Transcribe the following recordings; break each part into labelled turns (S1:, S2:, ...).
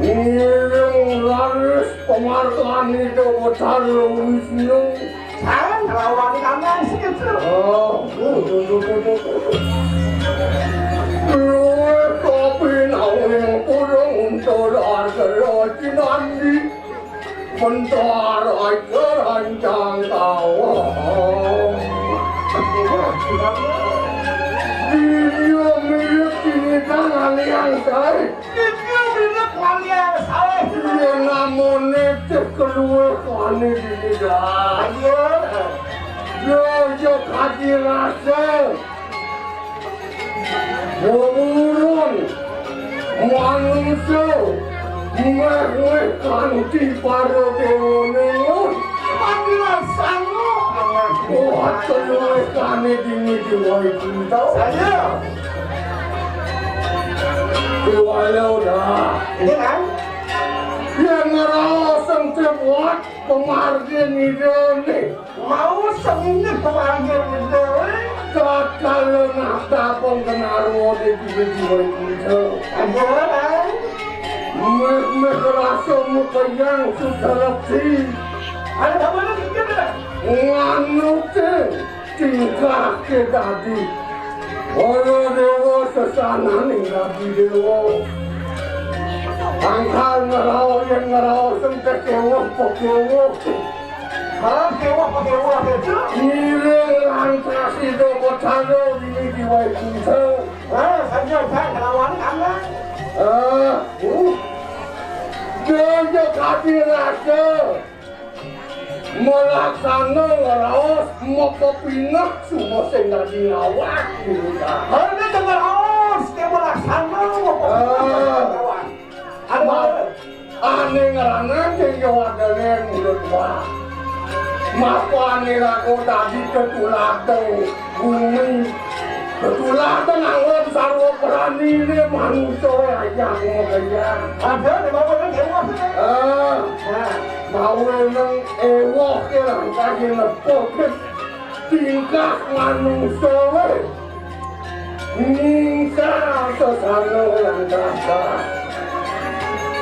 S1: Ngiring laris pemarkan itu besar Wisnu.
S2: Jangan lawan kanan segitu.
S1: Luwe kopi nawing kurang untuk arti nanti. Bentar aja rancang kawang. Dia milik ini tangan yang saya.
S2: Dia milik kalian saya.
S1: Dia namanya keluar kali ini dah. Dia kaji rasa. Burung manusia. Kanti para dewa panggilan sangu buat keluar kami dini diwai cinta
S2: Saya.
S1: diwalau dah
S2: Ini kan?
S1: yang ngerasang terbuat pemargin ini
S2: Mau sengit pemanggil itu.
S1: kalau nak tapong kenaro di diwai cinta
S2: Ada.
S1: merasa muka yang sudah lepsi
S2: Ada apa lagi kita?
S1: Nganute tingkah ke tadi Walau dewa sesana nih nabi dewa Angkal ngerau yang ngerau sampai kewak pekewa
S2: Hah? Kewa itu?
S1: Ngiring lantas itu bertanda ini diwai kunca
S2: Saya kan lawan kanan.
S1: Dia kaki rasa melaksana ngerawas makapinak semua sehingga dinawak
S2: Ada dengar aus dia melaksana kawan. Ada
S1: aneh ngerana yang dengan mulut wak maka aneh aku tadi ketulatan bumi ketulatan anggap sarwa berani ini manusia yang makanya
S2: ada di bawah kan dewa.
S1: mau nang ewok yang kaki lepok tingkah manusia ningkah sesana yang kasar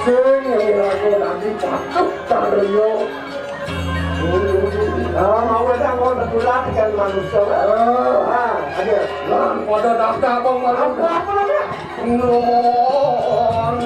S1: sehingga aku lagi takut taruh
S2: Mau ada mau bertulah dengan manusia. Ada.
S1: Lan pada daftar bang malam
S2: Apa namanya?
S1: non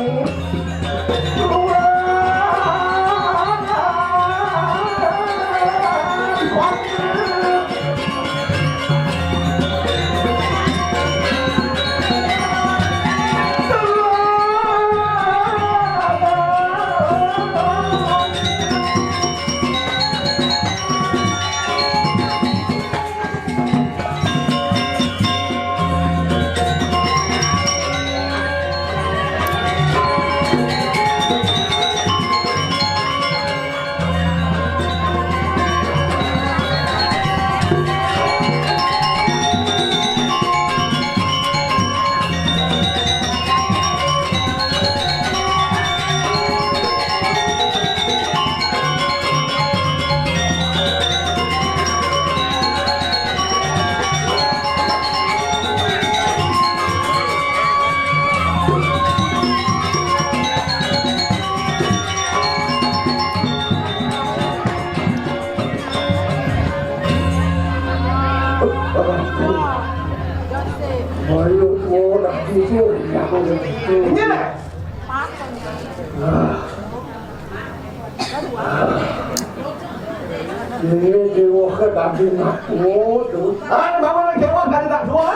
S2: Ini lah.
S1: ini dewa ke tadi nakut
S2: Bawa lagi dewa kan tak tua.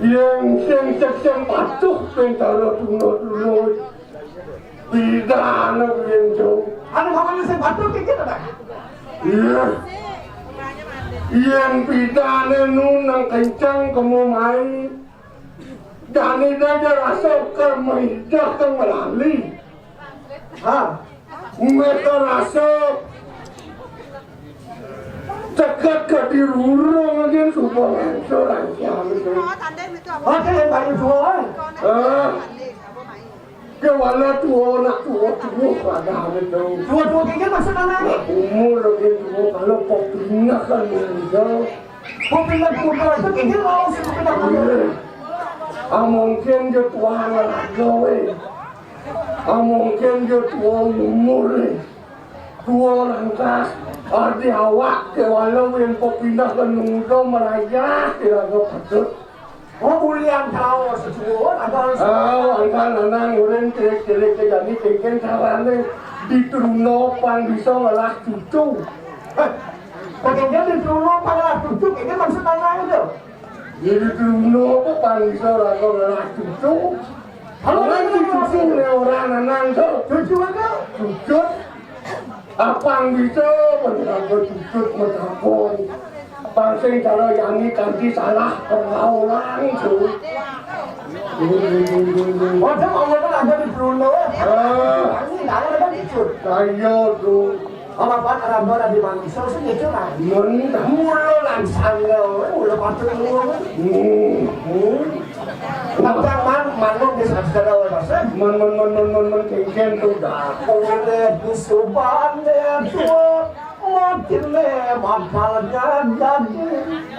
S1: yang seng patuh pentara tunut pidana yang jauh
S2: Bawa lagi saya batuk kita tak.
S1: iya yang pidana nunang kencang kamu main dan ini aja rasa kermaidah kan melalui mereka rasa cekat ke dirurung aja supaya langsung
S2: Ada yang banyak tua.
S1: ke wala tua nak tua pada itu
S2: Tua kita masuk mana?
S1: umur lagi tua kalau popina kan meninggal
S2: Popina tua itu kita mau sebut apa?
S1: mungkin dia tua lagi Mungkin dia tua umur nih. Tua langkah. Di awak ke walau yang pindah ke Nudo Melaya tidak patut.
S2: Ulian tahu sesuatu ada.
S1: Angkat nanang orang celek-celek jadi keken carane dituruno pan bisa ngalah cucu.
S2: Bagaimana dituruno ngalah cucu? Ini maksud apa itu?
S1: Jadi dituruno pan bisa ngalah cucu. Orang cucu ni orang nanang tu.
S2: Cucu apa?
S1: Cucu. Apang bisa menjaga cucut menjapon. Pasang cara yang ini kanti salah pergaulan tu.
S2: Macam orang kan ada di Bruno. Ini dah ada di cucut.
S1: Ayo tu.
S2: Apa Arab ada di manusia sih itu lah. Mula langsang mula patut mula. Tentang mana bisa segera bahasa.
S1: Man kengken tu dah.
S2: Oleh disuban tua. Makin mahal jadi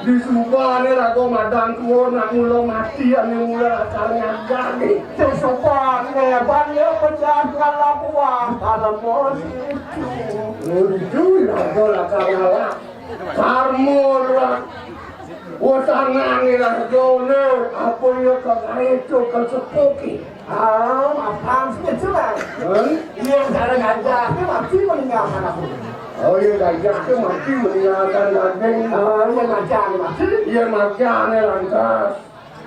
S1: Di Subang ni rago madang tua nak mula mati ane mula asalnya jadi.
S2: disuban banyak penjaga lapuan karena musik.
S1: Lucu rago lah karena karmo lah. Wasangan ni rago ni apa yang kagak itu kesepuki.
S2: Apaan sih itu lah? Iya cara gajah, dia mati meninggalkan aku.
S1: Oh iya gajah tu mati meninggalkan daging.
S2: Iya gajah ni mati
S1: Iya makan ni lantas.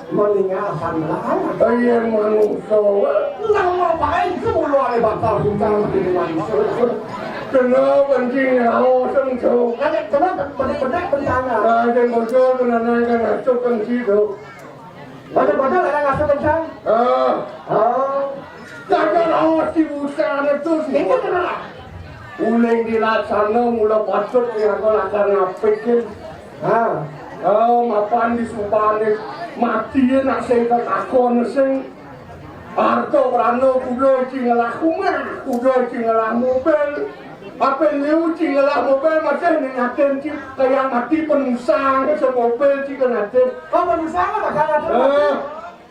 S2: meninggalkan lahan.
S1: Iya manusia.
S2: Nang mau pakai itu mulu oleh bakal hutang di manusia.
S1: Kenapa kencing hawa sengcu?
S2: Ada kenapa benar-benar bencana?
S1: Ada bocor kena naikkan asuk kencing tu.
S2: Benar-benar ada ngasih bencana?
S1: Takkan awak si bukan itu sih.
S2: Ini kenapa?
S1: Ulang dilaksana mula patut yang kau akan ngapain? Mapan di Subang ni mati nak sengkat akon seng. Arto berano kuda cinggalah kumah, kuda cinggalah mobil. Apa liu cinggalah mobil macam ni ngaten cing kayak mati penusang ke mobil cing ngaten.
S2: Penusang apa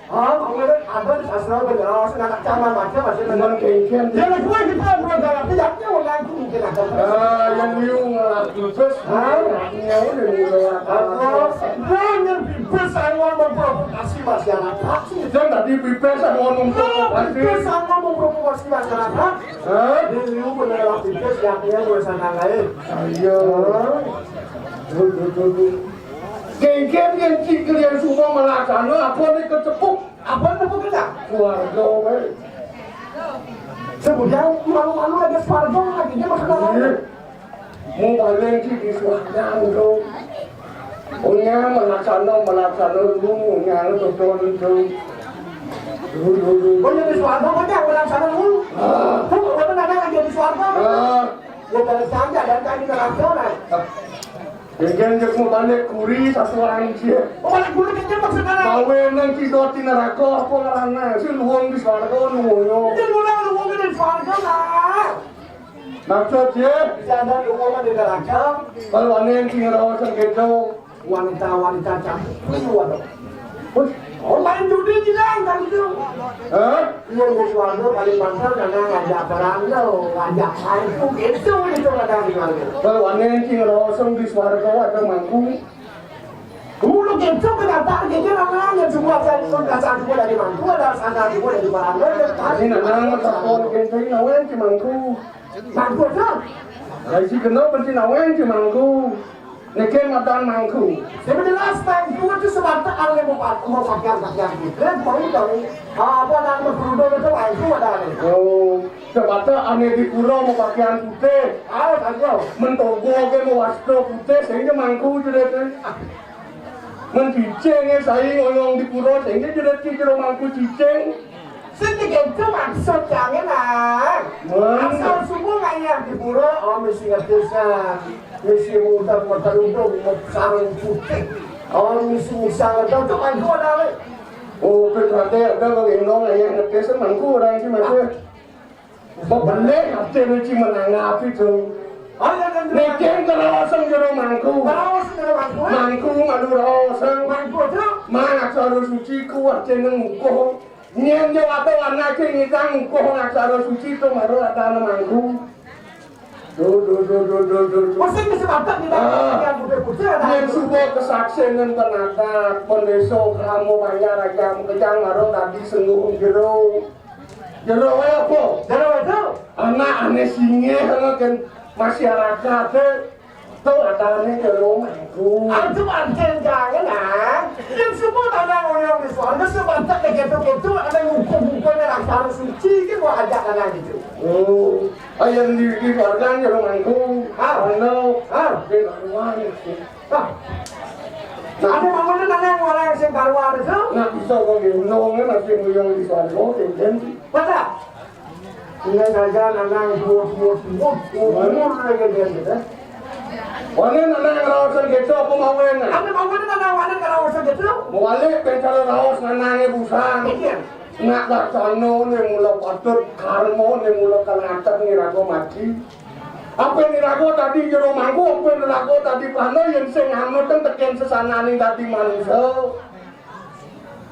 S2: kalau ada di sastra berjalan sekarang zaman macam
S1: Teman kengken.
S2: Jangan buat kita buat dalam tidaknya orang tu mungkin ada.
S1: Yang liu ngalah bibes. Nyawa dia mula.
S2: Jangan bibes awal memprovokasi masyarakat.
S1: Jangan tadi bibes ada orang memprovokasi.
S2: Bibes awal memprovokasi masyarakat. Liu menerima bibes yaknya bersama lain.
S1: Ayo. Kengken yang cikgu yang semua melaksana apa ni kecepuk.
S2: Apa yang kita?
S1: Keluarga weh.
S2: Sebenarnya malu-malu ada keluarga lagi dia maksudnya.
S1: Mau balik di suarga tu. Punya melaksana lu yang betul itu.
S2: Oh yang di suarga banyak melaksana lu. Kamu betul ada lagi di suarga. Ya dari saja dan kami melaksana.
S1: Jangan jangan mau balik kuri satu orang je.
S2: Balik kuri kerja maksudnya.
S1: Bawa nang kita di neraka apa kerana si luang di suarga luang.
S2: Dia luang di suarga lah.
S1: Maksud je.
S2: Jangan luang di neraka.
S1: Kalau ane tinggal orang sengketo
S2: wanita cantik itu ada. Oh main judi bilang kan itu. Iya di suarga paling mantap karena ngajak beranda, ngajak main itu ada di mana.
S1: Kalau ane tinggal orang di suarga ada mangkung.
S2: Dulu gitu kenapa gitu namanya semua saya semua dari mangku ada sana semua dari beranda.
S1: Ini nang takon kenteng nawen di mangkung.
S2: Mangku tu.
S1: Lagi kenapa di nawen di mangkung? Neken madan mangkung.
S2: Sebenarnya mangku itu sebabnya Allah mau pakaian gitu. Mau tahu apa nama kerudung itu mangku ada ni.
S1: Oh, sebabnya ane di pulau mau pakaian putih.
S2: Tahu.
S1: Mentogo ke mau wastro putih sehingga mangku jadi tu. Mencicing saya ngomong di pulau sehingga jadi cicing mangku cicing.
S2: Sedikit itu maksud jangan lah. Asal semua kayak di pulau, mesti ngertisan, mesti mudah udung, sarung putih, mesti misalnya itu mangku ada.
S1: Oh, berarti ada bagaimana yang ngertisan mangku orang sih macam. Balik hati mesti menanggapi tu. Neken kerosong jero mangku. Mangku ngadu rosong.
S2: Mangku tu?
S1: Mana cara suci kuat jeneng muko. Nyen yo ato warna cing ngitang ko ngaksara suci to maro atana mangku. Do.
S2: Masih kesempatan di dalam yang putih-putih ada.
S1: Nyen subo kesaksian penata pendeso kamu bayar agam kejang maro tadi sengguh jero. Jero wae apa?
S2: Jero itu.
S1: Anak ane singe kan masyarakat to atane jero mangku.
S2: Antum anjen jangan nah. Yang semua tanah orang di soalnya sebentar gitu ada ngumpul-ngumpulnya aksara suci kan mau ajak tanah gitu.
S1: Oh, ayam di warga jero mangku. Ano, di karuan.
S2: Ada mana tanah orang yang karuan itu?
S1: Nak bisa kau gendong nanti muyang di sana kemudian.
S2: Pada ini saja nanang umur lagi dia gitu.
S1: Wane nanang rawasan gitu apa mawen?
S2: Ada mana tanah orang karuan gitu?
S1: Mawalik pencara rawas nanangnya busan. Nak tak sano ni mula patut karmo ni mula kalangatan ni rago mati. Apa ni rago tadi jero mangku, apa ni rago tadi plano yang sing anu teng teken sesana ni tadi manusia.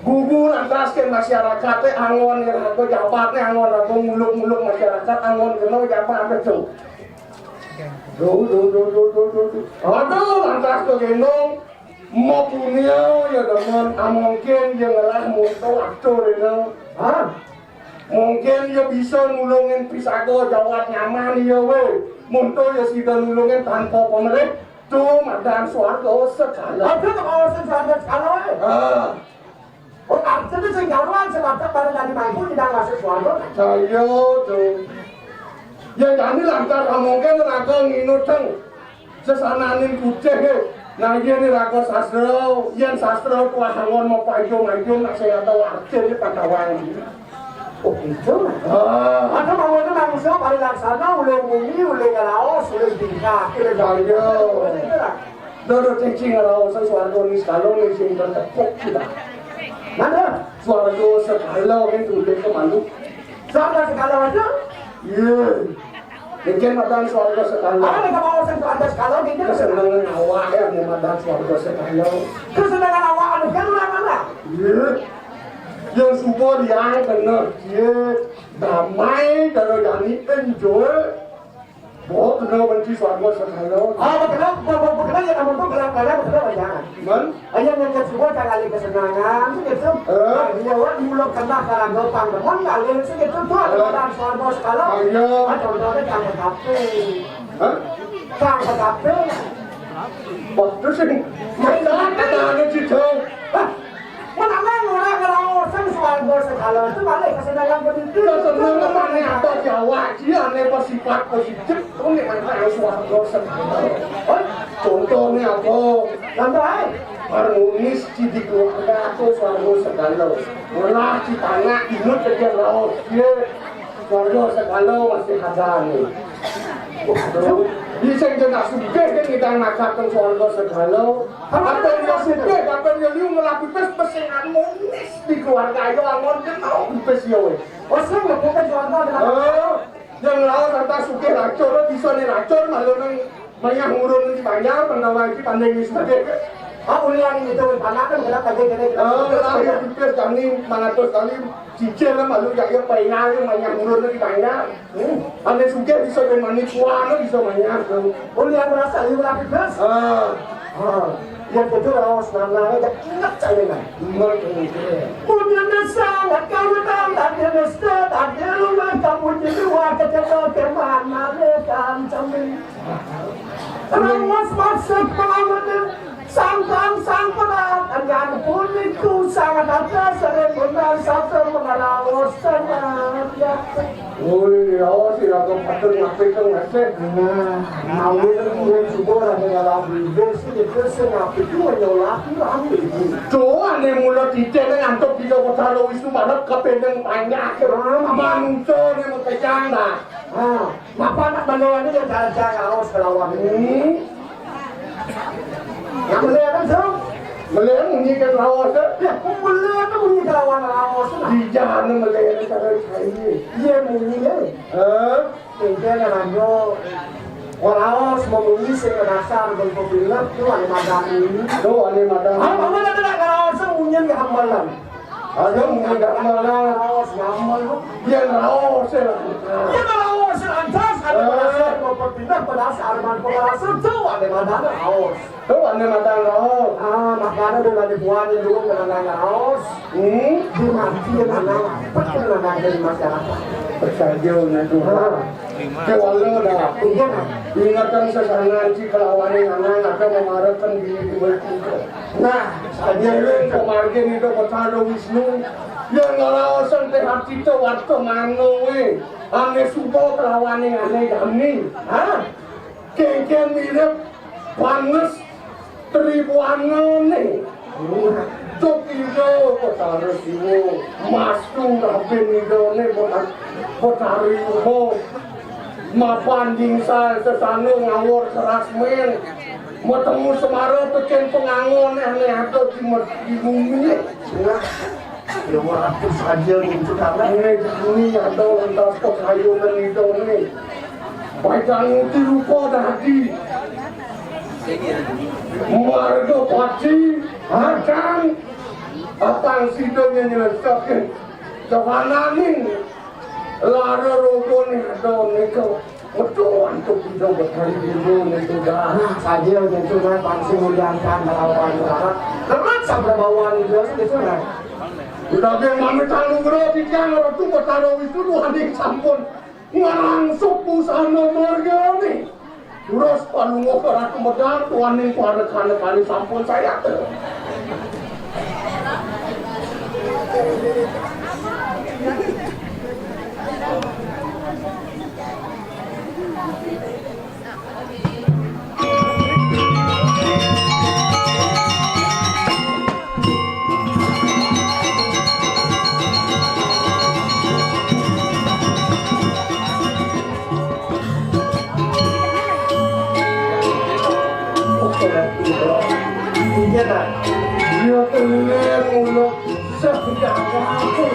S1: Gugur antras ke masyarakat angon ni rago jabat ni angon rago muluk-muluk masyarakat angon kena jabat apa tu. Do. Aduh antras tu gendong. Mau punya ya dengan mungkin yang lah muntah aktor ini, mungkin ya bisa nulungin pisago jawab nyaman ya we, muntah ya sudah nulungin tanpa pemerintah, tuh madam suarga sekali.
S2: Apa tu orang suarga sekali? Oh, artinya senggaruan sebab pada dari mangku tidak masuk suarga.
S1: Saya tuh, ya jadi lantar mungkin raga nginuteng sesananin kucing. Nah iya ni raga sastra, yang sastra tu hangon mau payung nak saya tahu arti ni pantauan.
S2: Oh itu lah. Ada mau tu manusia paling laksana, ulai bumi, ulai galaos, ulai tingkah, ulai
S1: Saya. Dodo cacing galaos suara ni kalau ni sing tertepuk kita.
S2: Mana?
S1: Suara sekalo kan tu dia malu.
S2: Suara sekalo ada?
S1: Iya. Mungkin madam suara sekalo.
S2: Ada yang mau suara sekalo gitu?
S1: Kesenangan awak ya ni madam suara sekalo.
S2: Kesenangan awak ada kan mana?
S1: Iya. Yang support yang benar dia damai dan jadi enjoy. Bawa kena benci suara sekalo.
S2: Betul yang kamu tu kalau betul jangan.
S1: Man?
S2: Ayah yang semua cakap kesenangan, gitu. Dia orang di mulut kena kalau gopang, mohon kali segitu tu ada suara sekalo.
S1: Ayo.
S2: Contohnya kamu kafe.
S1: Hah?
S2: Kamu kafe.
S1: Wah, terus ini kata ada cerita.
S2: Mana orang kalau orang suara sekalo tu balik kesenangan begitu.
S1: Kesenangan mana apa Jawa dia ni bersifat positif. Kau ni mana suara sekalo. Contohnya apa?
S2: Contoh
S1: harmonis di keluarga atau suara sekalo. Malah di tanah inut kerja laut dia suara sekalo masih ada ni. Bisa kita suka kan kita nakatkan suara sekalo. Apa dia suka? Apa dia liu melakukan pesan harmonis di keluarga ayo angon kenal pesiowe.
S2: Oseng bukan suara
S1: Yang lawan kata suka racun bisa ni racun malu nang banyak ngurun di banyak penawar di pandai ni suka.
S2: Ulian itu panakan kenapa gede-gede.
S1: Lahir pikir kami mangatus kali cicil malu ya pengal banyak ngurun di banyak. Pandai suka bisa bermani kuana bisa banyak.
S2: Ulian merasa liu lapis. Yang kedua rawas namanya ingat saya kan. Punya sangat kamu tahu tak dia mesti tak dia rumah kamu jadi waktu kita kemana lekan cami. Rawas masuk pengalaman sang penat dan puniku sangat ada sering benar satu mengarawas sangat ya.
S1: Oi, rawas sih raga patut ngapain kan ngasih.
S2: Mau dia juga ada dalam besi itu sengapi itu menyolah ramai.
S1: Doa ni mulut tidak ngantuk bila kota Louis tu malah kependeng banyak. Manusia ni mengejang dah.
S2: Apa nak balik ni yang jalan-jalan harus kelawan ini. Yang beli kan so?
S1: Melihat menyikan rawas
S2: Ya, beli tu bunyi kelawan harus.
S1: di jalan melihat cara cari.
S2: Dia bunyi ni. Dia nak yo. Orang membunyi dasar dan populer tu ada madam ini.
S1: Doa ni madam.
S2: Apa mana nak kalau sebunyi ke hambalan?
S1: Ada menghadap mana?
S2: Raos nyaman lu.
S1: Dia raos lah.
S2: Dia raos lantas ada pada mau berpindah pada Arman Pengalasan tuh ada mana raos.
S1: Tuh ada mata raos.
S2: Makanya dengan dibuat dulu dengan raos. Dimati dengan apa dari masyarakat.
S1: Persajaunya Tuhan. Kewala dah. Ingatkan sekarang si kelawan yang anak akan memarahkan diri berkuda. Nah, dia yang kemargen itu Betara Wisnu. Yang ngelawasan teh hati itu waktu mano ane subo kelawan yang ane kami. Kengkeng mirip panas tribuan nih. Cok itu Betara Siwo. Masuk rabin itu nih Betara Siwo. Mapanding sa sana ngawur serasmen matemu semara pecen pengangon ane atau di bumi
S2: Ya waktu saja itu karena
S1: ini ada lantas kesayunan itu nih bacaan itu lupa tadi warga paci akan apang sidongnya nyelesaikan kefananin lara rogo nih ada nih kau betul untuk kita berkali dulu nih sudah
S2: saja yang cuma pangsi muliakan melawan rakyat terus sampai bawaan itu sudah
S1: udah bagaimana tanggung berarti kan orang tuh Betara Wisnu Tuhan yang sampun ngarang suku sana marga nih terus palungo ke ratu medang Tuhan yang pada kali sampun saya dia teler mulut sekedar aku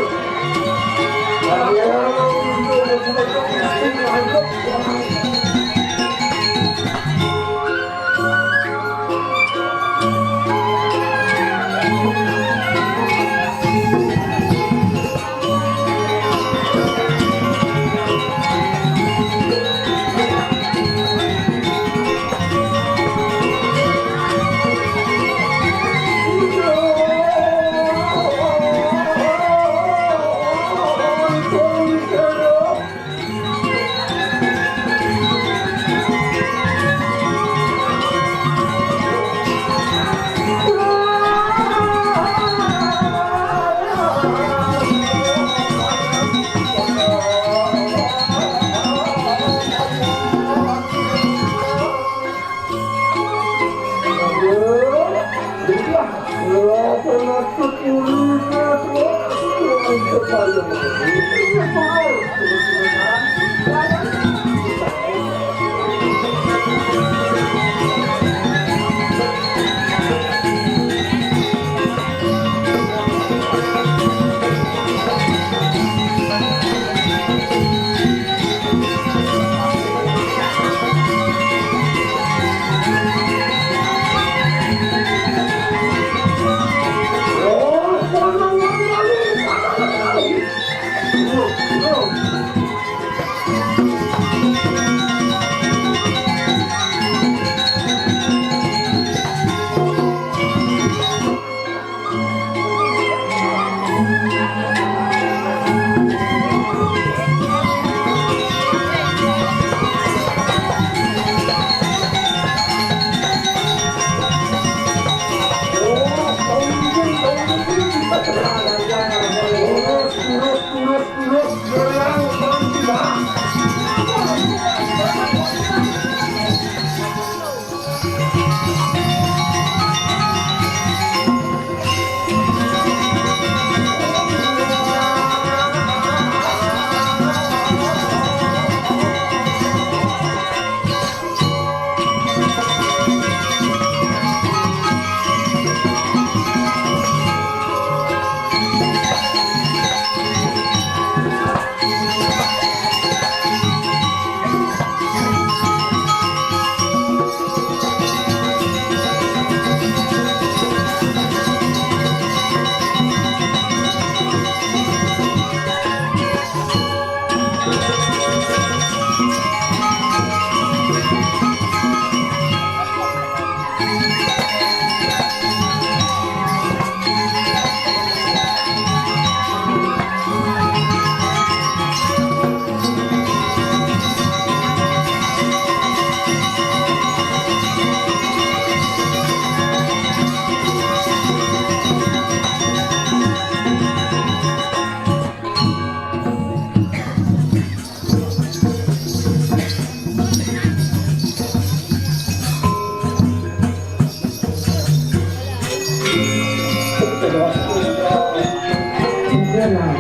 S2: tenang.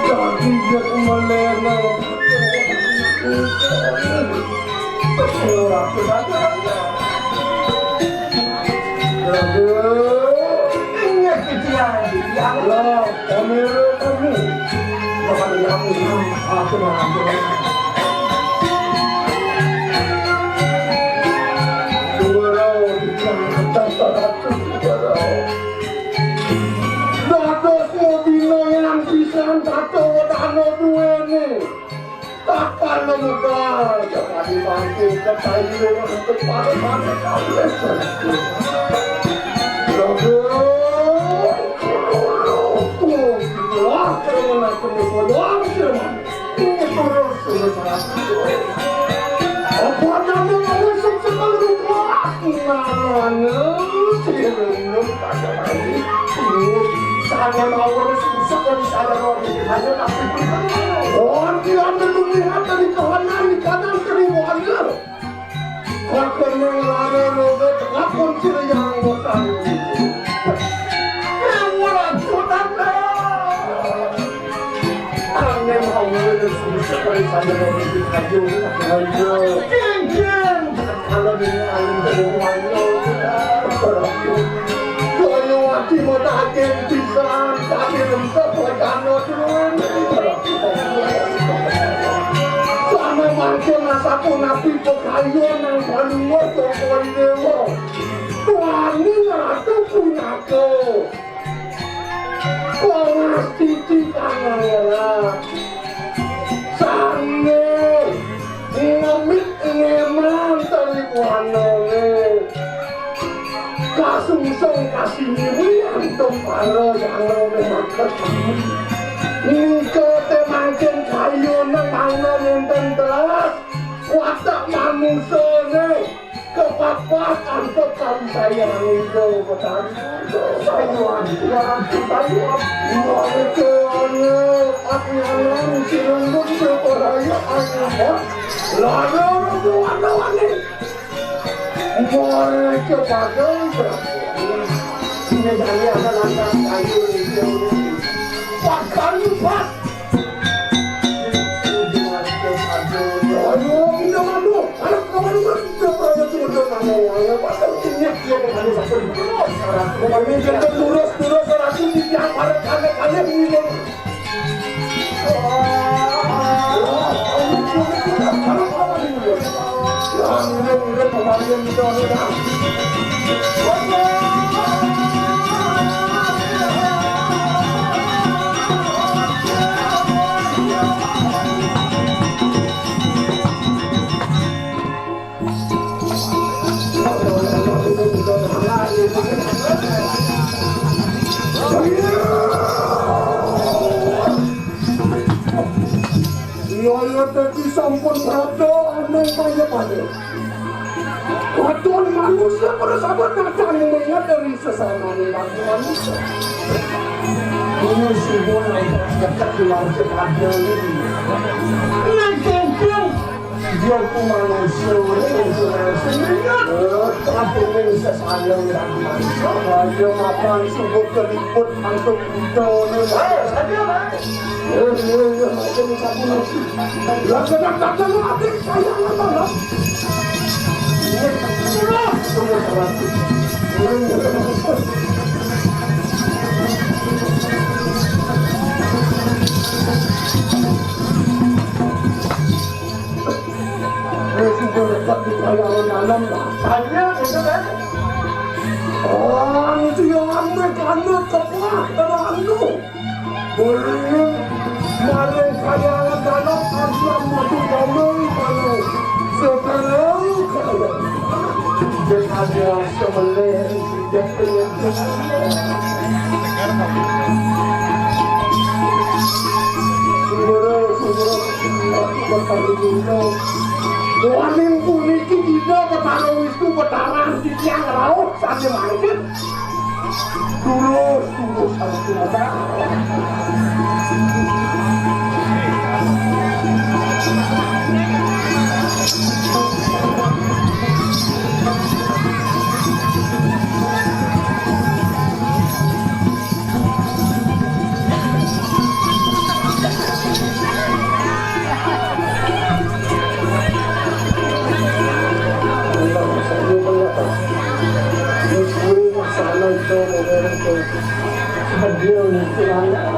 S1: Jadi dia melena.
S2: Ingat kecilan ya
S1: Allah, kamera kamu.
S2: Jangan kamu aku mengambil.
S1: Durau jangan tak-tak durau. Dados mobino yang pisan tato dano duene. Takkan mudah jangan dibantu ke kayu untuk pada kawin. Aku nabi pekayon ng paluwa to koidewo. Tuani na to punako. Kongas titi kanangala. Sange ngamit ngeman talipuanone. Kasungsong kasiniwian tong palo yang makat. Niko temangken kayo ng mga nententelas. Watak manusone kepapasan kepansayang itu petani sayuan yang kita lihat mereka aku yang cilunduk seperaya ayah lalu rubuhan ini mereka pakai ini jadi ada lantas kayu itu pakai pak Tadi sampun berada aneh pada Wadon manusia bersahabat datangnya dari sesama lagi manusia. Ini semua yang dekat dengan kepada ini. Nangkeng dia pun manusia sebenarnya tapi ini sesama lagi manusia. Dia makan subuh keliput untuk itu. Saja lah. Macam satu nasi. Kadang-kadang adik saya nggak Waning puniki dina Bathara Wisnu Bathara tiyang raos sami mangken. Tulus sami
S2: Hadir Kirana.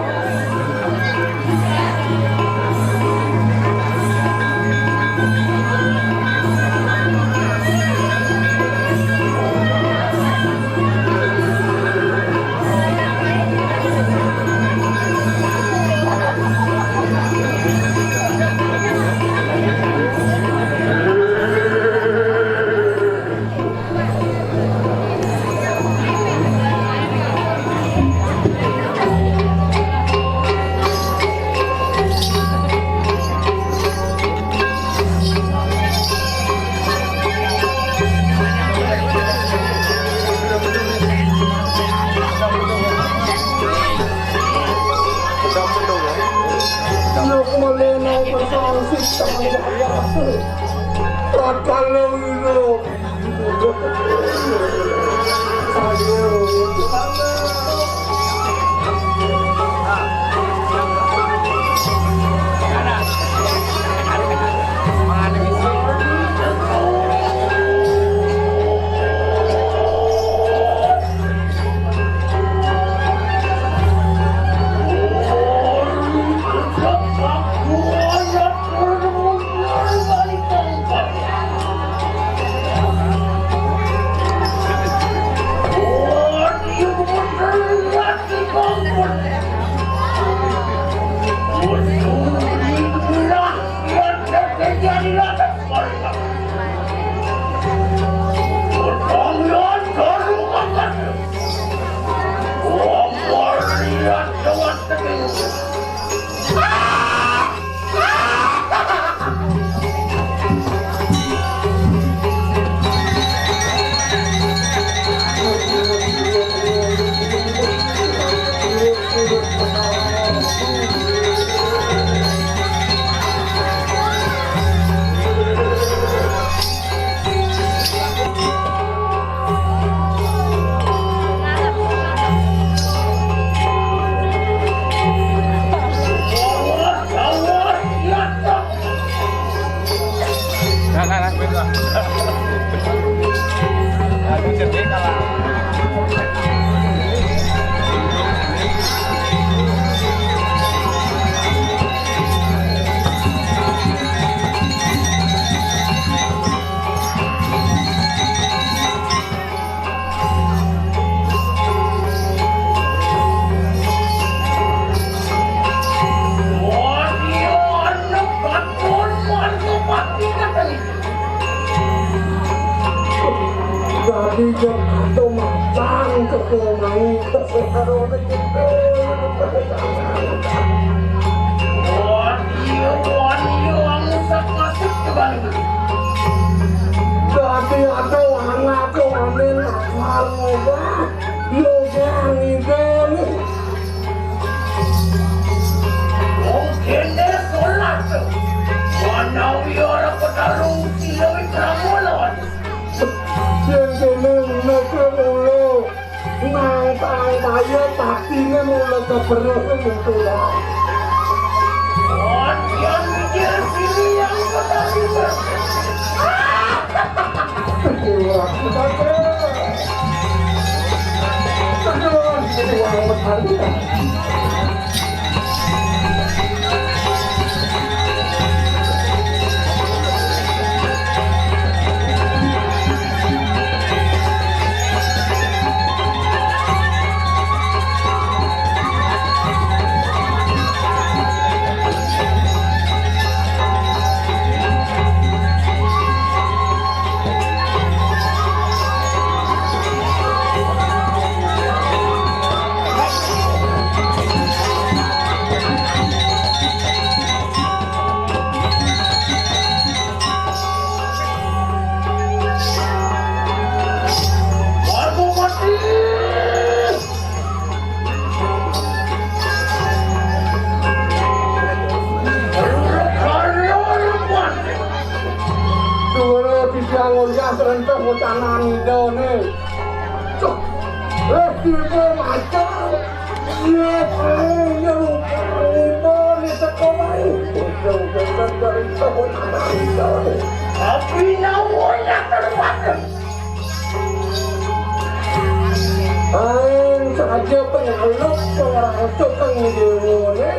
S1: saja penyaluk pengerangkut penggewone.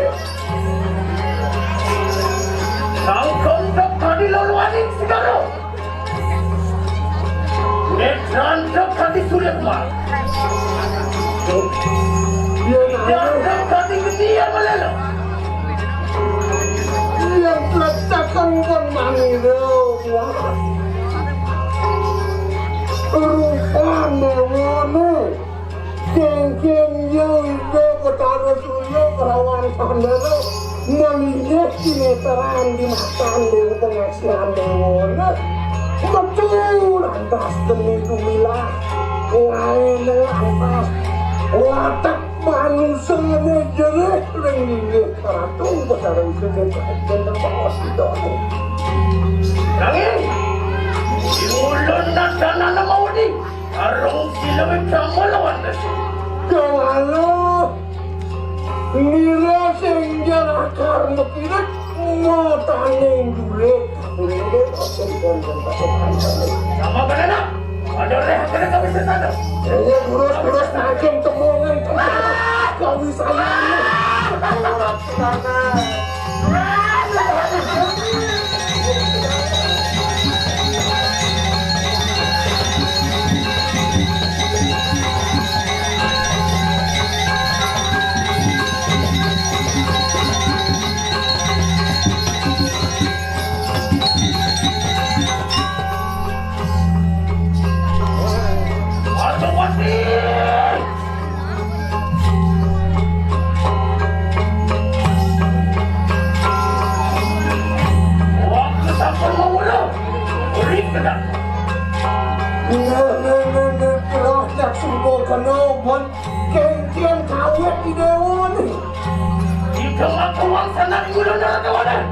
S3: Sang kontak kadi laluaning segala. Netrantak kadi Surya Kumar. Netrantak kadi Media Malala.
S1: Yang letakkan kon mangido rupane ngono kengkeng yang itu Betara Surya perawan pandana melihat sinetron di makan dengan penghasilan ngono betul lantas demi tumilah lain lantas watak manusianya jelek ringin keratung Betara Surya dan bawas itu
S3: Langin, diulun dan dana nama udi, arung sila bersama lawan nasi.
S1: Kalau nira senja akar mekirat mau tanding duit,
S3: Sama banana, ada rehat kena kami sesana.
S1: Kayaknya terus tajam temungan kau bisa ini. Jak sumbo kenoban kengkian kawet di dewan.
S3: Ikaw ako ang sanang ulo na ragawanan.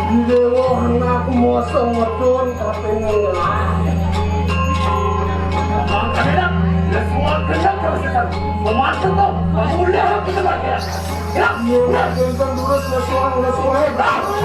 S1: Di dewan aku mau semedon tapi ngelah.
S3: Ang kanila, nasuwag ka lang kami sesana. Pumasok ko, mamulya ako sa bagay. Ya,
S1: Iya, kentang durus nasuang. Nah, dah.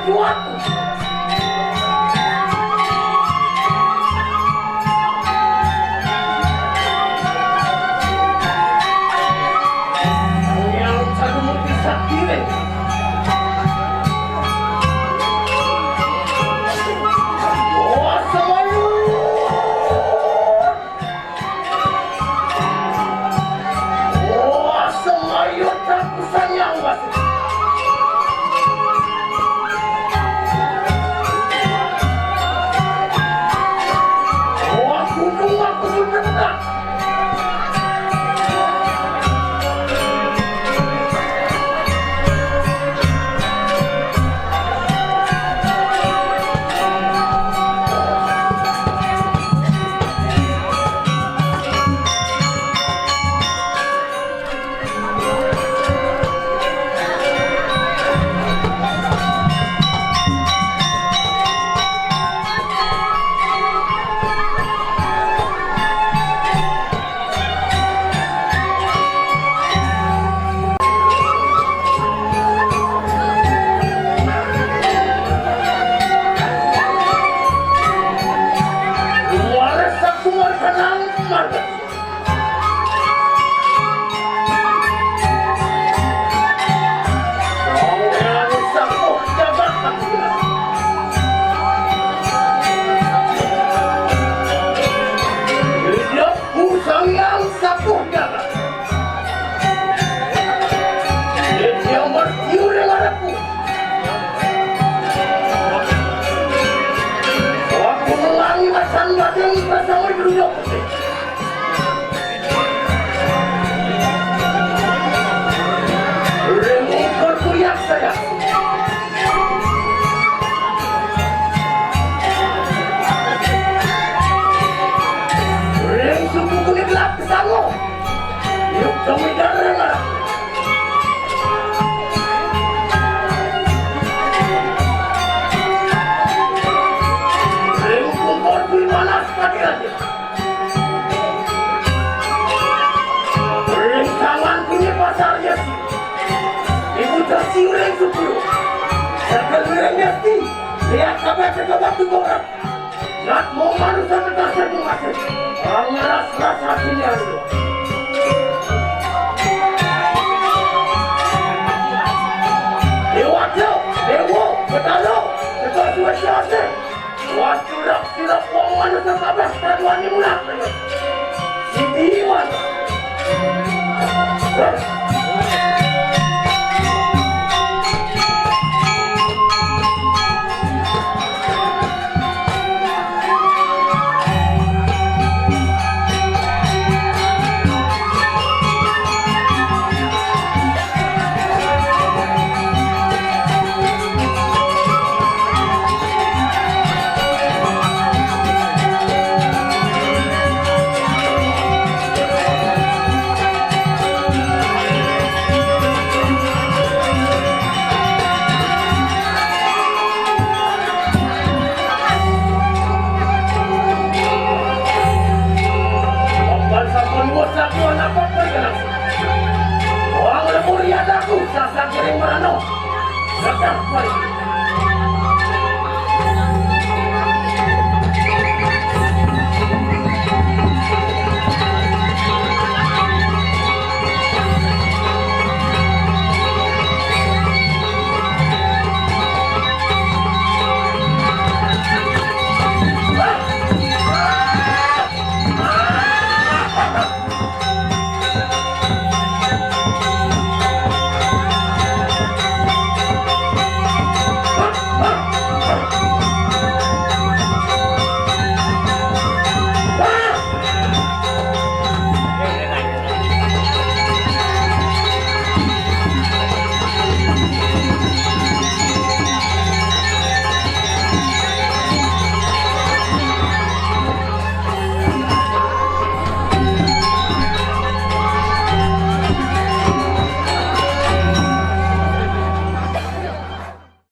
S3: sesuatu. Yang satu mesti sakti. Orang mulia daku, sasa kering merano. Datang, mari.